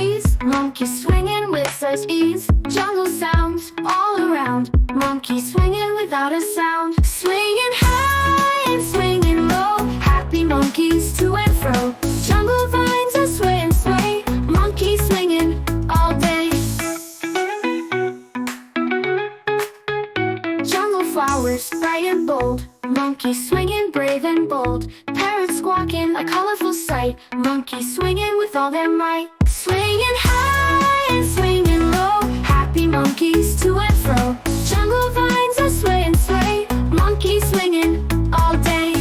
breeze, monkey swinging with such ease. Jungle sounds all around, monkey swinging without a sound. Swinging high and swinging low, happy monkeys to and fro. Jungle vines are sway and sway, monkey swinging all day. Jungle flowers bright and bold, monkey swinging brave and bold. Parrots squawking, a colorful sight, monkey swinging with all their might. Swinging high and swinging low, happy monkeys to and fro. Jungle vines are sway and sway, monkey swinging all day.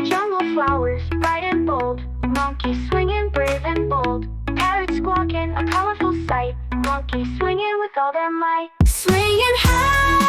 Jungle flowers bright and bold, monkey swinging brave and bold. Parrots squawking, a colorful sight, monkey swinging with all their might. Swinging high